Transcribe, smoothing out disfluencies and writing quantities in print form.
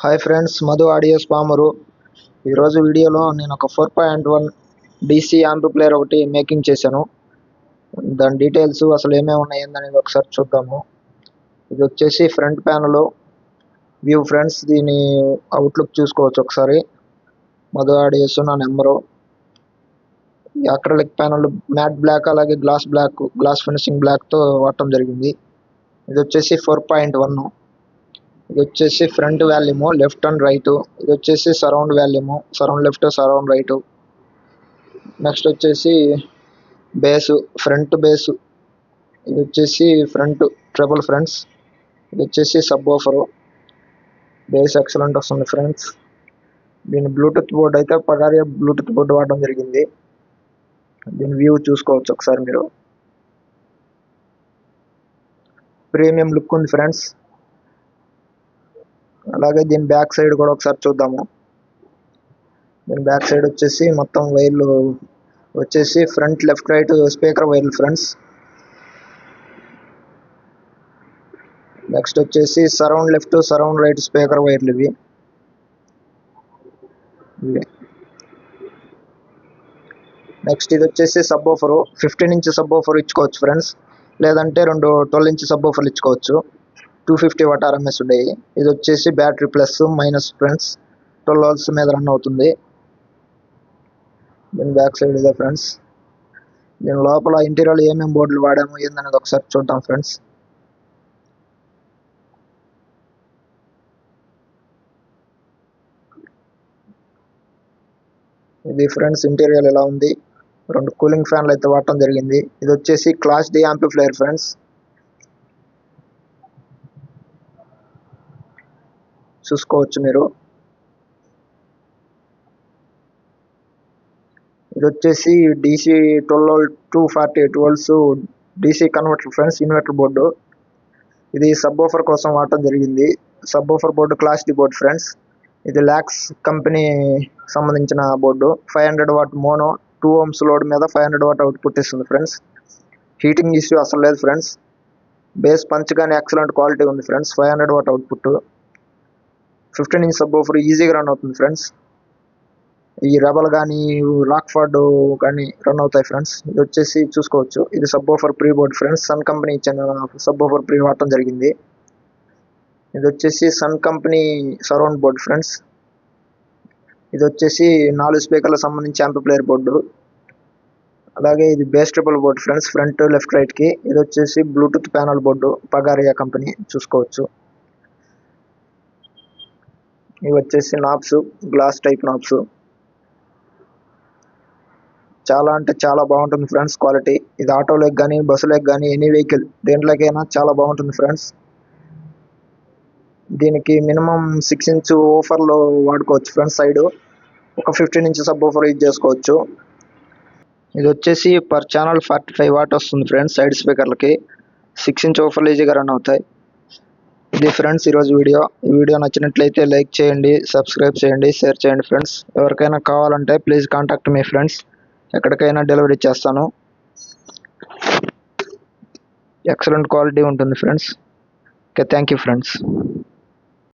Hi friends, Madhu audios Pamarru. ఈరోజు వీడియోలో నేను ఒక 4.1 DC యాంప్లిఫైయర్ ఒకటి మేకింగ్ చేశాను. దాని డీటెయిల్స్ అసలు ఏమేమి ఉన్నాయి ఏందనేది ఒకసారి చూద్దాము. ఇది వచ్చేసి ఫ్రంట్ ప్యానల్ వ్యూ ఫ్రెండ్స్. దీని అవుట్లుక్ చూసుకోవచ్చు ఒకసారి. మధు ఆడియోస్ నా number. Acrylic panel matt black, అలాగే గ్లాస్ ఫినిషింగ్ బ్లాక్తో వాడటం జరిగింది. ఇది వచ్చేసి 4.1. ఇది వచ్చేసి front volume, left and right. ఇది వచ్చేసి surround volume, surround left, surround right. Next వచ్చేసి బేసు, ఫ్రంట్ బేసు. ఇది వచ్చేసి ఫ్రంట్ ట్రిపుల్ ఫ్రెండ్స్. ఇది వచ్చేసి సబ్ వూఫరు. బేస్ ఎక్సలెంట్ వస్తుంది ఫ్రెండ్స్. దీని బ్లూటూత్ బోర్డు అయితే పగారియా బ్లూటూత్ బోర్డు వాడడం జరిగింది. దీని వ్యూ చూసుకోవచ్చు ఒకసారి మీరు. ప్రీమియం లుక్ ఉంది ఫ్రెండ్స్. అలాగే దీని బ్యాక్ సైడ్ కూడా ఒకసారి చూద్దాము. దీని బ్యాక్ సైడ్ వచ్చేసి మొత్తం వైర్లు వచ్చేసి ఫ్రంట్ లెఫ్ట్ రైట్ స్పీకర్ వైర్లు ఫ్రెండ్స్. నెక్స్ట్ వచ్చేసి surround left, surround right speaker వైర్లు ఇవి. నెక్స్ట్ ఇది వచ్చేసి sub woofer. 15 inch sub woofer ఇచ్చుకోవచ్చు ఫ్రెండ్స్, లేదంటే 12 ఇంచ్ సబ్ వూఫర్లు ఇచ్చుకోవచ్చు. 250 వాట్ RMS ఉండేవి. ఇది వచ్చేసి battery plus minus friends. 12 volts మీద రన్ అవుతుంది. దీని బ్యాక్ సైడ్ ఇదే ఫ్రెండ్స్. దీని లోపల ఇంటీరియర్ ఏమేమి బోర్డులు వాడాము ఏందనేది ఒకసారి చూద్దాం ఫ్రెండ్స్. ఇది ఫ్రెండ్స్ ఇంటీరియర్ ఎలా ఉంది. 2 కూలింగ్ ఫ్యాన్లు అయితే వాడటం జరిగింది. ఇది వచ్చేసి క్లాస్ D యాంప్లిఫైయర్ ఫ్రెండ్స్. చూసుకోవచ్చు మీరు. ఇది వచ్చేసి DC 12 to 48 volts DC converter friends, inverter board. ఇది సబ్ వూఫర్ కోసం వాడటం జరిగింది. Sub woofer board class D board friends. ఇది లాక్స్ కంపెనీ సంబంధించిన board. 500 watt mono, 2 ohms load మీద 500 watt అవుట్పుట్ ఇస్తుంది ఫ్రెండ్స్. హీటింగ్ ఇష్యూ అసలు లేదు ఫ్రెండ్స్. బేస్ పంచ్ కానీ ఎక్సలెంట్ క్వాలిటీ ఉంది friends. 500 watt output. 15 inch sub woofer ఈజీగా రన్ అవుతుంది ఫ్రెండ్స్. ఈ రెబల్ కానీ రాక్ఫర్డ్ కానీ రన్ అవుతాయి ఫ్రెండ్స్. ఇది వచ్చేసి చూసుకోవచ్చు. ఇది subwoofer pre board friends. Sun company ఇచ్చిన సబ్ వూఫర్ ప్రీ వాడటం జరిగింది. ఇది వచ్చేసి Sun company surround board friends. ఇది వచ్చేసి 4 స్పీకర్లకు సంబంధించి యాంప్లిఫైయర్ బోర్డు. అలాగే ఇది bass treble board friends, front left right కి. ఇది వచ్చేసి bluetooth panel board, Pagaria company. చూసుకోవచ్చు. ఇవి వచ్చేసి నాబ్స్, గ్లాస్ టైప్ నాబ్స్. చాలా అంటే చాలా బాగుంటుంది ఫ్రెండ్స్ క్వాలిటీ. ఇది ఆటోలకు కానీ, బస్సులకు కానీ, ఎనీ వెహికల్ దేంట్లోకైనా చాలా బాగుంటుంది ఫ్రెండ్స్. దీనికి మినిమం 6 ఇంచ్ వూఫర్లు వాడుకోవచ్చు ఫ్రెండ్స్. సైడ్ ఒక 15 ఇంచ్ సబ్ వూఫర్ యూజ్ చేసుకోవచ్చు. ఇది వచ్చేసి పర్ ఛానల్ 45 watt వస్తుంది ఫ్రెండ్స్. సైడ్ స్పీకర్లకి 6 ఇంచ్ వూఫర్లు ఈజీగా రన్ అవుతాయి. ఇది ఫ్రెండ్స్ ఈరోజు వీడియో. ఈ వీడియో నచ్చినట్లయితే లైక్ చేయండి, సబ్స్క్రైబ్ చేయండి, షేర్ చేయండి ఫ్రెండ్స్. ఎవరికైనా కావాలంటే ప్లీజ్ కాంటాక్ట్ మీ ఫ్రెండ్స్. ఎక్కడికైనా డెలివరీ చేస్తాను. ఎక్సలెంట్ క్వాలిటీ ఉంటుంది friends. Okay, thank you friends.